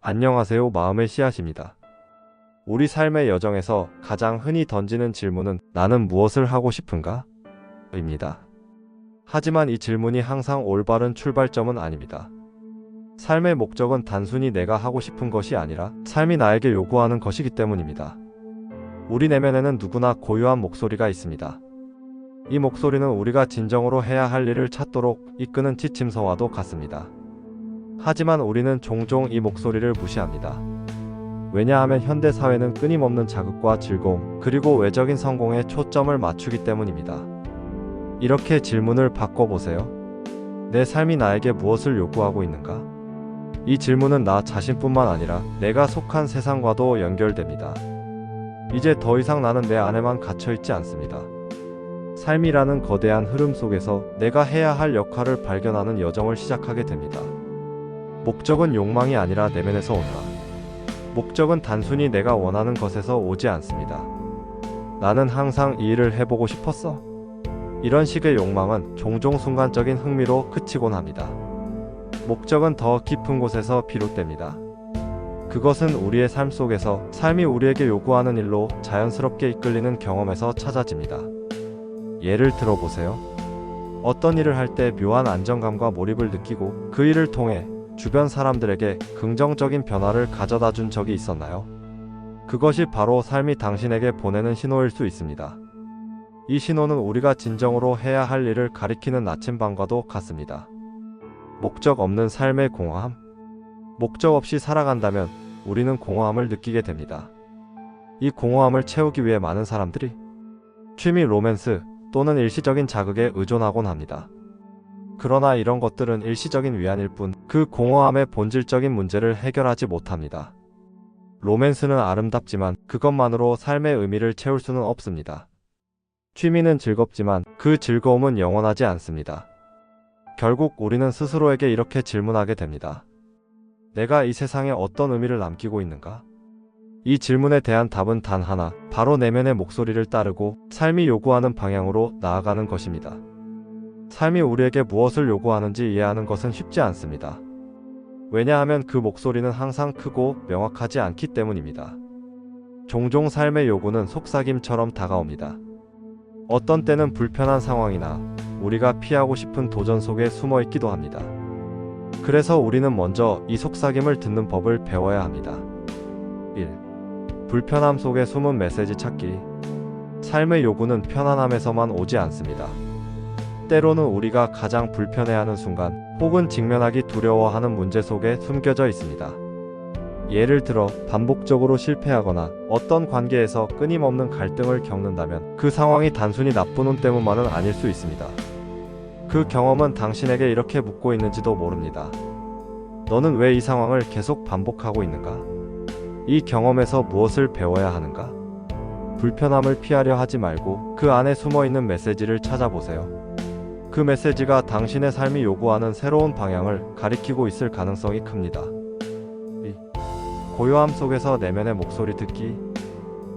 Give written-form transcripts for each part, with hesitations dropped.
안녕하세요. 마음의 씨앗입니다. 우리 삶의 여정에서 가장 흔히 던지는 질문은 나는 무엇을 하고 싶은가? 입니다. 하지만 이 질문이 항상 올바른 출발점은 아닙니다. 삶의 목적은 단순히 내가 하고 싶은 것이 아니라 삶이 나에게 요구하는 것이기 때문입니다. 우리 내면에는 누구나 고유한 목소리가 있습니다. 이 목소리는 우리가 진정으로 해야 할 일을 찾도록 이끄는 지침서와도 같습니다. 하지만 우리는 종종 이 목소리를 무시합니다. 왜냐하면 현대 사회는 끊임없는 자극과 즐거움, 그리고 외적인 성공에 초점을 맞추기 때문입니다. 이렇게 질문을 바꿔보세요. 내 삶이 나에게 무엇을 요구하고 있는가? 이 질문은 나 자신뿐만 아니라 내가 속한 세상과도 연결됩니다. 이제 더 이상 나는 내 안에만 갇혀있지 않습니다. 삶이라는 거대한 흐름 속에서 내가 해야 할 역할을 발견하는 여정을 시작하게 됩니다. 목적은 욕망이 아니라 내면에서 온다. 목적은 단순히 내가 원하는 것에서 오지 않습니다. 나는 항상 이 일을 해보고 싶었어. 이런 식의 욕망은 종종 순간적인 흥미로 그치곤 합니다. 목적은 더 깊은 곳에서 비롯됩니다. 그것은 우리의 삶 속에서 삶이 우리에게 요구하는 일로 자연스럽게 이끌리는 경험에서 찾아집니다. 예를 들어보세요. 어떤 일을 할 때 묘한 안정감과 몰입을 느끼고 그 일을 통해 주변 사람들에게 긍정적인 변화를 가져다 준 적이 있었나요? 그것이 바로 삶이 당신에게 보내는 신호일 수 있습니다. 이 신호는 우리가 진정으로 해야 할 일을 가리키는 나침반과도 같습니다. 목적 없는 삶의 공허함. 목적 없이 살아간다면 우리는 공허함을 느끼게 됩니다. 이 공허함을 채우기 위해 많은 사람들이 취미, 로맨스 또는 일시적인 자극에 의존하곤 합니다. 그러나 이런 것들은 일시적인 위안일 뿐 그 공허함의 본질적인 문제를 해결하지 못합니다. 로맨스는 아름답지만 그것만으로 삶의 의미를 채울 수는 없습니다. 취미는 즐겁지만 그 즐거움은 영원하지 않습니다. 결국 우리는 스스로에게 이렇게 질문하게 됩니다. 내가 이 세상에 어떤 의미를 남기고 있는가? 이 질문에 대한 답은 단 하나, 바로 내면의 목소리를 따르고 삶이 요구하는 방향으로 나아가는 것입니다. 삶이 우리에게 무엇을 요구하는지 이해하는 것은 쉽지 않습니다. 왜냐하면 그 목소리는 항상 크고 명확하지 않기 때문입니다. 종종 삶의 요구는 속삭임처럼 다가옵니다. 어떤 때는 불편한 상황이나 우리가 피하고 싶은 도전 속에 숨어 있기도 합니다. 그래서 우리는 먼저 이 속삭임을 듣는 법을 배워야 합니다. 1. 불편함 속에 숨은 메시지 찾기. 삶의 요구는 편안함에서만 오지 않습니다. 때로는 우리가 가장 불편해하는 순간 혹은 직면하기 두려워하는 문제 속에 숨겨져 있습니다. 예를 들어 반복적으로 실패하거나 어떤 관계에서 끊임없는 갈등을 겪는다면 그 상황이 단순히 나쁜 운 때문만은 아닐 수 있습니다. 그 경험은 당신에게 이렇게 묻고 있는지도 모릅니다. 너는 왜 이 상황을 계속 반복하고 있는가? 이 경험에서 무엇을 배워야 하는가? 불편함을 피하려 하지 말고 그 안에 숨어있는 메시지를 찾아보세요. 그 메시지가 당신의 삶이 요구하는 새로운 방향을 가리키고 있을 가능성이 큽니다. 2. 고요함 속에서 내면의 목소리 듣기.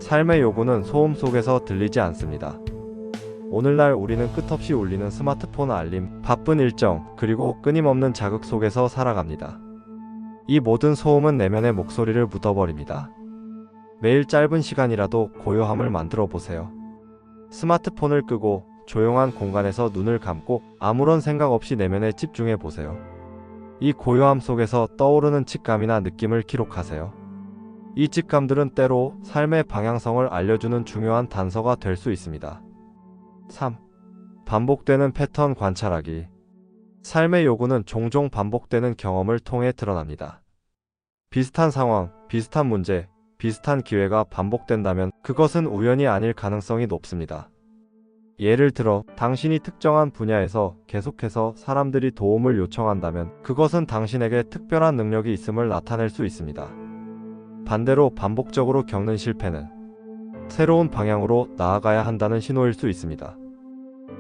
삶의 요구는 소음 속에서 들리지 않습니다. 오늘날 우리는 끝없이 울리는 스마트폰 알림, 바쁜 일정, 그리고 끊임없는 자극 속에서 살아갑니다. 이 모든 소음은 내면의 목소리를 묻어버립니다. 매일 짧은 시간이라도 고요함을 만들어 보세요. 스마트폰을 끄고 조용한 공간에서 눈을 감고 아무런 생각 없이 내면에 집중해 보세요. 이 고요함 속에서 떠오르는 직감이나 느낌을 기록하세요. 이 직감들은 때로 삶의 방향성을 알려주는 중요한 단서가 될 수 있습니다. 3. 반복되는 패턴 관찰하기. 삶의 요구는 종종 반복되는 경험을 통해 드러납니다. 비슷한 상황, 비슷한 문제, 비슷한 기회가 반복된다면 그것은 우연이 아닐 가능성이 높습니다. 예를 들어 당신이 특정한 분야에서 계속해서 사람들이 도움을 요청한다면 그것은 당신에게 특별한 능력이 있음을 나타낼 수 있습니다. 반대로 반복적으로 겪는 실패는 새로운 방향으로 나아가야 한다는 신호일 수 있습니다.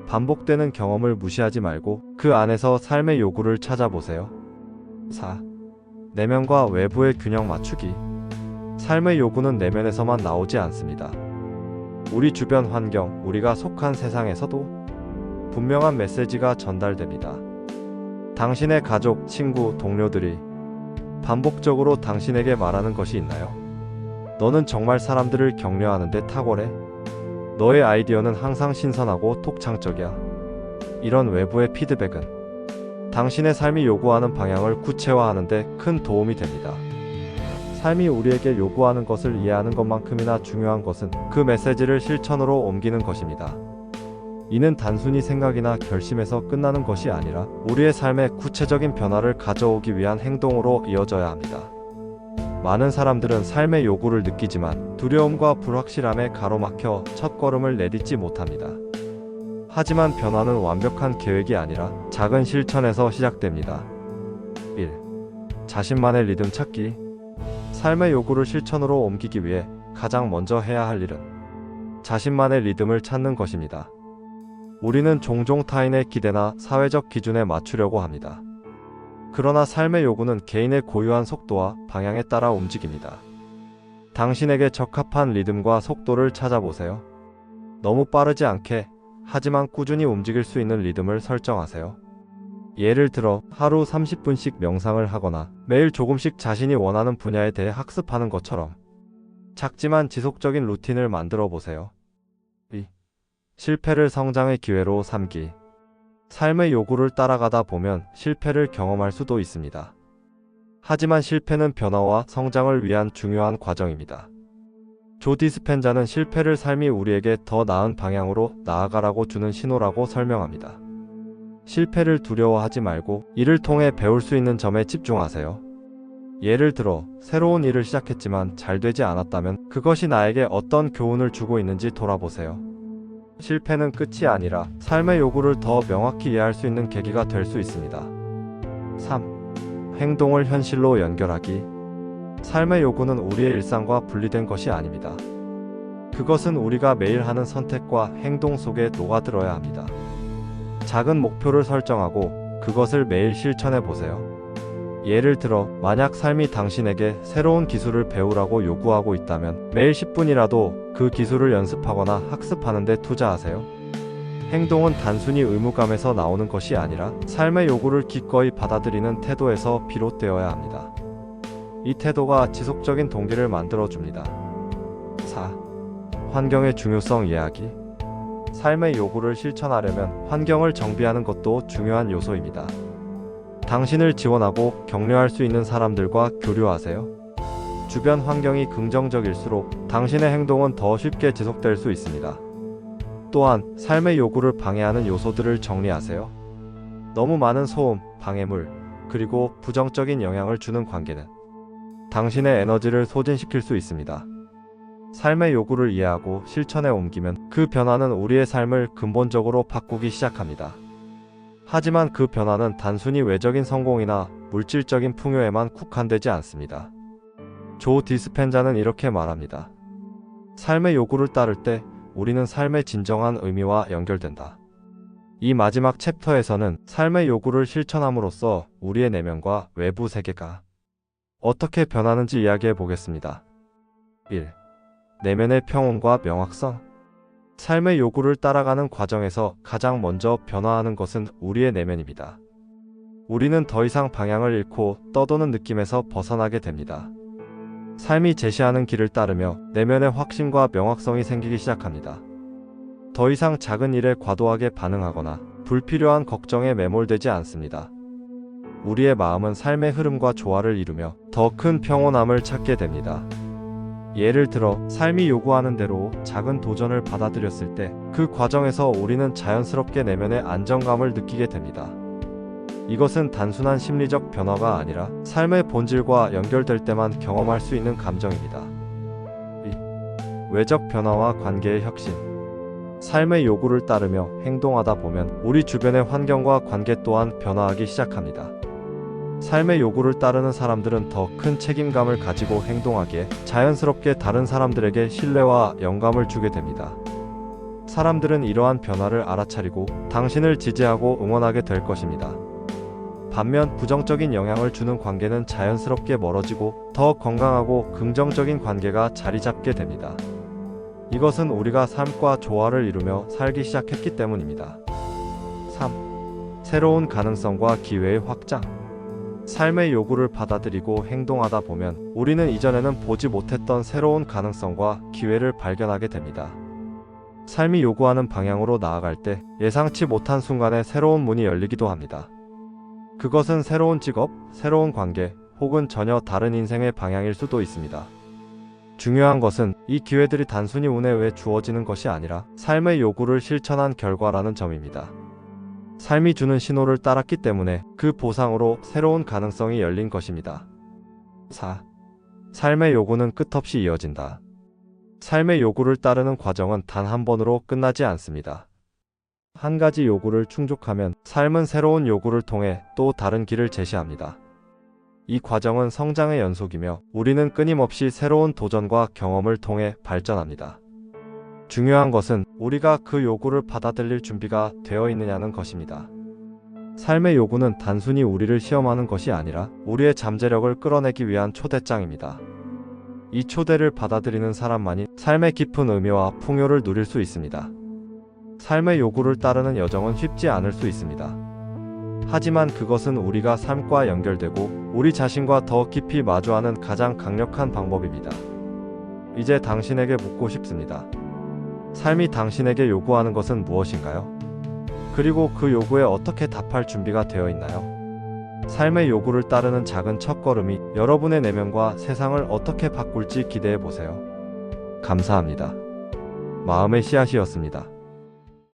반복되는 경험을 무시하지 말고 그 안에서 삶의 요구를 찾아보세요. 4. 내면과 외부의 균형 맞추기. 삶의 요구는 내면에서만 나오지 않습니다. 우리 주변 환경, 우리가 속한 세상에서도 분명한 메시지가 전달됩니다. 당신의 가족, 친구, 동료들이 반복적으로 당신에게 말하는 것이 있나요? 너는 정말 사람들을 격려하는데 탁월해? 너의 아이디어는 항상 신선하고 독창적이야. 이런 외부의 피드백은 당신의 삶이 요구하는 방향을 구체화하는 데 큰 도움이 됩니다. 삶이 우리에게 요구하는 것을 이해하는 것만큼이나 중요한 것은 그 메시지를 실천으로 옮기는 것입니다. 이는 단순히 생각이나 결심에서 끝나는 것이 아니라 우리의 삶에 구체적인 변화를 가져오기 위한 행동으로 이어져야 합니다. 많은 사람들은 삶의 요구를 느끼지만 두려움과 불확실함에 가로막혀 첫걸음을 내딛지 못합니다. 하지만 변화는 완벽한 계획이 아니라 작은 실천에서 시작됩니다. 1. 자신만의 리듬 찾기. 삶의 요구를 실천으로 옮기기 위해 가장 먼저 해야 할 일은 자신만의 리듬을 찾는 것입니다. 우리는 종종 타인의 기대나 사회적 기준에 맞추려고 합니다. 그러나 삶의 요구는 개인의 고유한 속도와 방향에 따라 움직입니다. 당신에게 적합한 리듬과 속도를 찾아보세요. 너무 빠르지 않게, 하지만 꾸준히 움직일 수 있는 리듬을 설정하세요. 예를 들어 하루 30분씩 명상을 하거나 매일 조금씩 자신이 원하는 분야에 대해 학습하는 것처럼 작지만 지속적인 루틴을 만들어 보세요. 2. 실패를 성장의 기회로 삼기. 삶의 요구를 따라가다 보면 실패를 경험할 수도 있습니다. 하지만 실패는 변화와 성장을 위한 중요한 과정입니다. 조 디스펜자는 실패를 삶이 우리에게 더 나은 방향으로 나아가라고 주는 신호라고 설명합니다. 실패를 두려워하지 말고 이를 통해 배울 수 있는 점에 집중하세요. 예를 들어 새로운 일을 시작했지만 잘 되지 않았다면 그것이 나에게 어떤 교훈을 주고 있는지 돌아보세요. 실패는 끝이 아니라 삶의 요구를 더 명확히 이해할 수 있는 계기가 될 수 있습니다. 3. 행동을 현실로 연결하기. 삶의 요구는 우리의 일상과 분리된 것이 아닙니다. 그것은 우리가 매일 하는 선택과 행동 속에 녹아들어야 합니다. 작은 목표를 설정하고 그것을 매일 실천해 보세요. 예를 들어 만약 삶이 당신에게 새로운 기술을 배우라고 요구하고 있다면 매일 10분이라도 그 기술을 연습하거나 학습하는 데 투자하세요. 행동은 단순히 의무감에서 나오는 것이 아니라 삶의 요구를 기꺼이 받아들이는 태도에서 비롯되어야 합니다. 이 태도가 지속적인 동기를 만들어줍니다. 4. 환경의 중요성 이해하기. 삶의 요구를 실천하려면 환경을 정비하는 것도 중요한 요소입니다. 당신을 지원하고 격려할 수 있는 사람들과 교류하세요. 주변 환경이 긍정적일수록 당신의 행동은 더 쉽게 지속될 수 있습니다. 또한 삶의 요구를 방해하는 요소들을 정리하세요. 너무 많은 소음, 방해물, 그리고 부정적인 영향을 주는 관계는 당신의 에너지를 소진시킬 수 있습니다. 삶의 요구를 이해하고 실천에 옮기면 그 변화는 우리의 삶을 근본적으로 바꾸기 시작합니다. 하지만 그 변화는 단순히 외적인 성공이나 물질적인 풍요에만 국한되지 않습니다. 조 디스펜자는 이렇게 말합니다. 삶의 요구를 따를 때 우리는 삶의 진정한 의미와 연결된다. 이 마지막 챕터에서는 삶의 요구를 실천함으로써 우리의 내면과 외부 세계가 어떻게 변하는지 이야기해 보겠습니다. 1. 내면의 평온과 명확성. 삶의 요구를 따라가는 과정에서 가장 먼저 변화하는 것은 우리의 내면입니다. 우리는 더 이상 방향을 잃고 떠도는 느낌에서 벗어나게 됩니다. 삶이 제시하는 길을 따르며 내면의 확신과 명확성이 생기기 시작합니다. 더 이상 작은 일에 과도하게 반응하거나 불필요한 걱정에 매몰되지 않습니다. 우리의 마음은 삶의 흐름과 조화를 이루며 더 큰 평온함을 찾게 됩니다. 예를 들어 삶이 요구하는 대로 작은 도전을 받아들였을 때 그 과정에서 우리는 자연스럽게 내면의 안정감을 느끼게 됩니다. 이것은 단순한 심리적 변화가 아니라 삶의 본질과 연결될 때만 경험할 수 있는 감정입니다. 2. 외적 변화와 관계의 혁신. 삶의 요구를 따르며 행동하다 보면 우리 주변의 환경과 관계 또한 변화하기 시작합니다. 삶의 요구를 따르는 사람들은 더 큰 책임감을 가지고 행동하기에 자연스럽게 다른 사람들에게 신뢰와 영감을 주게 됩니다. 사람들은 이러한 변화를 알아차리고 당신을 지지하고 응원하게 될 것입니다. 반면 부정적인 영향을 주는 관계는 자연스럽게 멀어지고 더 건강하고 긍정적인 관계가 자리 잡게 됩니다. 이것은 우리가 삶과 조화를 이루며 살기 시작했기 때문입니다. 3. 새로운 가능성과 기회의 확장. 삶의 요구를 받아들이고 행동하다 보면 우리는 이전에는 보지 못했던 새로운 가능성과 기회를 발견하게 됩니다. 삶이 요구하는 방향으로 나아갈 때 예상치 못한 순간에 새로운 문이 열리기도 합니다. 그것은 새로운 직업, 새로운 관계, 혹은 전혀 다른 인생의 방향일 수도 있습니다. 중요한 것은 이 기회들이 단순히 운에 의해 주어지는 것이 아니라 삶의 요구를 실천한 결과라는 점입니다. 삶이 주는 신호를 따랐기 때문에 그 보상으로 새로운 가능성이 열린 것입니다. 4. 삶의 요구는 끝없이 이어진다. 삶의 요구를 따르는 과정은 단 한 번으로 끝나지 않습니다. 한 가지 요구를 충족하면 삶은 새로운 요구를 통해 또 다른 길을 제시합니다. 이 과정은 성장의 연속이며 우리는 끊임없이 새로운 도전과 경험을 통해 발전합니다. 중요한 것은 우리가 그 요구를 받아들일 준비가 되어 있느냐는 것입니다. 삶의 요구는 단순히 우리를 시험하는 것이 아니라 우리의 잠재력을 끌어내기 위한 초대장입니다. 이 초대를 받아들이는 사람만이 삶의 깊은 의미와 풍요를 누릴 수 있습니다. 삶의 요구를 따르는 여정은 쉽지 않을 수 있습니다. 하지만 그것은 우리가 삶과 연결되고 우리 자신과 더 깊이 마주하는 가장 강력한 방법입니다. 이제 당신에게 묻고 싶습니다. 삶이 당신에게 요구하는 것은 무엇인가요? 그리고 그 요구에 어떻게 답할 준비가 되어 있나요? 삶의 요구를 따르는 작은 첫걸음이 여러분의 내면과 세상을 어떻게 바꿀지 기대해 보세요. 감사합니다. 마음의 씨앗이었습니다.